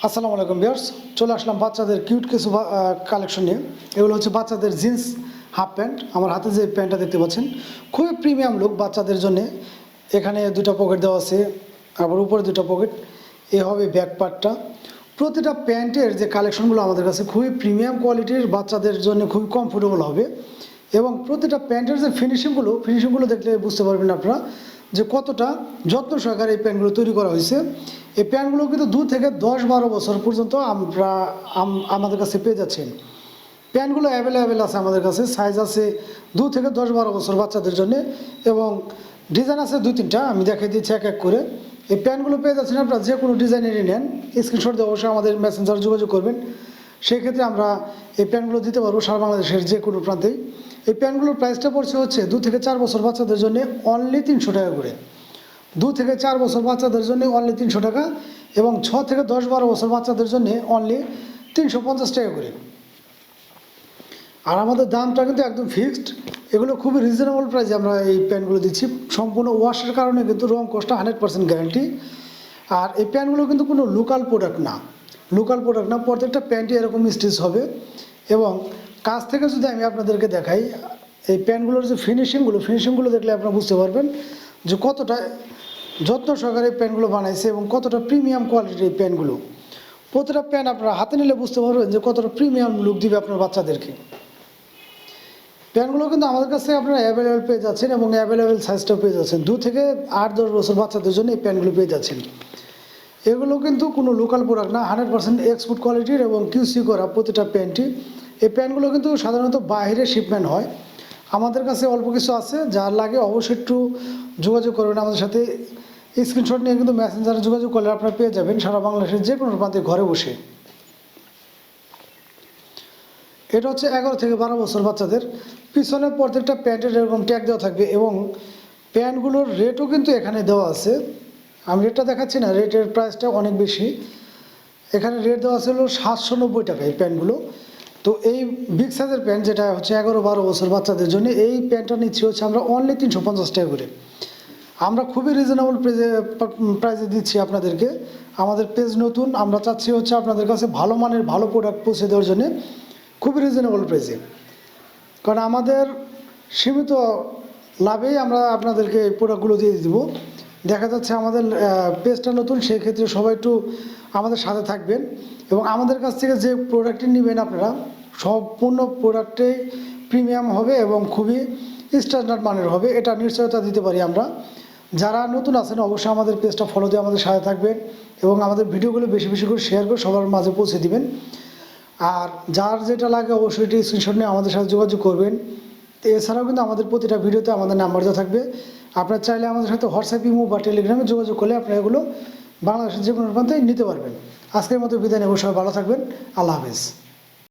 আসসালামু আলাইকুম ভিউয়ার্স, চলে আসলাম বাচ্চাদের কিউট কিছু কালেকশন নিয়ে। এগুলো হচ্ছে বাচ্চাদের জিন্স হাফ প্যান্ট। আমার হাতে যে প্যান্টটা দেখতে পাচ্ছেন খুবই প্রিমিয়াম লুক বাচ্চাদের জন্য। এখানে দুটো পকেট দেওয়া আছে, আবার উপরে দুটো পকেট। এ হবে ব্যাক পার্টটা। প্রতিটা প্যান্টের যে কালেকশনগুলো আমাদের কাছে খুবই প্রিমিয়াম কোয়ালিটির, বাচ্চাদের জন্য খুবই কমফোর্টেবল হবে। এবং প্রতিটা প্যান্টের যে ফিনিশিংগুলো দেখলে বুঝতে পারবেন আপনারা যে কতটা যত্ন সহকারে এই প্যান্টগুলো তৈরি করা হয়েছে। এই প্যান্টগুলো কিন্তু 2 থেকে 10-12 বছর পর্যন্ত আমাদের কাছে পেয়ে যাচ্ছেন। প্যান্টগুলো অ্যাভেলেবেল আছে আমাদের কাছে, সাইজ আছে 2 থেকে 10-12 বছর বাচ্চাদের জন্য, এবং ডিজাইন আছে 2-3টা। আমি দেখিয়ে দিচ্ছি এক এক করে। এই প্যান্টগুলো পেয়ে যাচ্ছেন আপনারা যে কোনো ডিজাইনেরই নেন, স্ক্রিনশট দিয়ে অবশ্যই আমাদের মেসেঞ্জারে যোগাযোগ করবেন। সেই ক্ষেত্রে আমরা এই প্যান্টগুলো দিতে পারবো সারা বাংলাদেশের যে কোনো প্রান্তেই। এই প্যান্টগুলোর প্রাইসটা পড়ছে হচ্ছে 2 থেকে 4 বছর বাচ্চাদের জন্য অনলি 300 টাকা করে। 2 থেকে 4 বছর বাচ্চাদের জন্য অনলি 300 টাকা, এবং 6 থেকে 10-12 বছর বাচ্চাদের জন্য অনলি 350 টাকা করে। আর আমাদের দামটা কিন্তু একদম ফিক্সড। এগুলো খুবই রিজনেবল প্রাইসে আমরা এই প্যান্টগুলো দিচ্ছি। সম্পূর্ণ ওয়াশের কারণে কিন্তু রং কস্টটা 100% গ্যারান্টি। আর এই প্যান্টগুলো কিন্তু কোনো লোকাল প্রোডাক্ট না, প্রত্যেকটা প্যান্টই এরকম স্টিচ হবে। এবং কাছ থেকে যদি আমি আপনাদেরকে দেখাই এই প্যান্টগুলোর যে ফিনিশিংগুলো দেখলে আপনারা বুঝতে পারবেন যে কতটা যত্ন সহকারে এই প্যান্টগুলো বানাইছে এবং কতটা প্রিমিয়াম কোয়ালিটির এই প্যান্টগুলো। প্রতিটা প্যান্ট আপনারা হাতে নিলে বুঝতে পারবেন যে কতটা প্রিমিয়াম লুক দিবে আপনার বাচ্চাদেরকে। প্যান্টগুলো কিন্তু আমাদের কাছে আপনারা অ্যাভেলেবেল পেয়ে যাচ্ছেন, এবং অ্যাভেলেবেল সাইজটাও পেয়ে যাচ্ছেন। 2 থেকে 8-10 বছর বাচ্চাদের জন্য এই প্যান্টগুলো পেয়ে যাচ্ছেন। এগুলো কিন্তু কোনো লোকাল প্রোডাক্ট না, 100% এক্সপোর্ট কোয়ালিটির এবং কিউসি করা প্রতিটা প্যান্টই। এই প্যান্টগুলো কিন্তু সাধারণত বাইরে শিপমেন্ট হয়। আমাদের কাছে অল্প কিছু আছে, যার লাগে অবশ্যই একটু যোগাযোগ করবেন আমাদের সাথে। স্ক্রিনশট নিয়ে কিন্তু মেসেঞ্জারে যোগাযোগ করলে আপনারা পেয়ে যাবেন সারা বাংলাদেশের যে কোনো প্রান্তে ঘরে বসে। এটা হচ্ছে 11 থেকে 12 বছর বাচ্চাদের। পিছনে প্রত্যেকটা প্যান্টের এরকম ট্যাগ দেওয়া থাকবে, এবং প্যান্টগুলোর রেটও কিন্তু এখানে দেওয়া আছে। আমি রেটটা দেখাচ্ছি না, রেটের প্রাইসটা অনেক বেশি। এখানে রেট দেওয়া ছিল 790 টাকা এই প্যান্টগুলো। তো এই বিগ সাইজের প্যান্ট যেটা হচ্ছে 11-12 বছর বাচ্চাদের জন্য, এই প্যান্টটা নিচ্ছি হচ্ছে আমরা অনলি 350 টাকা করে। আমরা খুবই রিজনেবল প্রাইসে দিচ্ছি আপনাদেরকে। আমাদের পেজ নতুন, আমরা চাচ্ছি হচ্ছে আপনাদের কাছে ভালো মানের ভালো প্রোডাক্ট পৌঁছে দেওয়ার জন্য খুবই রিজনেবল প্রাইসে। কারণ আমাদের সীমিত লাভেই আমরা আপনাদেরকে এই প্রোডাক্টগুলো দিয়ে দিব। দেখা যাচ্ছে আমাদের পেজটা নতুন, সেই ক্ষেত্রে সবাই একটু আমাদের সাথে থাকবেন, এবং আমাদের কাছ থেকে যে প্রোডাক্টটি নেবেন আপনারা সম্পূর্ণ প্রোডাক্টেই প্রিমিয়াম হবে এবং খুবই স্ট্যান্ডার্ড মানের হবে, এটা নিশ্চয়তা দিতে পারি আমরা। যারা নতুন আছেন অবশ্যই আমাদের পেজটা ফলো দিয়ে আমাদের সাথে থাকবেন, এবং আমাদের ভিডিওগুলো বেশি বেশি করে শেয়ার করে সবার মাঝে পৌঁছে দিবেন। আর যার যেটা লাগে অবশ্যই এটি স্ক্রিনশট নিয়ে আমাদের সাথে যোগাযোগ করবেন। এছাড়াও কিন্তু আমাদের প্রতিটা ভিডিওতে আমাদের নাম্বার দেওয়া থাকবে। আপনারা চাইলে আমাদের সাথে হোয়াটসঅ্যাপ, ইমো বা টেলিগ্রামে যোগাযোগ করলে আপনারা এগুলো বাংলাদেশের যে কোনো প্রান্তে নিতে পারবেন। আজকের মতো বিদায় নেব, সবাই ভালো থাকবেন। আল্লাহ হাফেজ।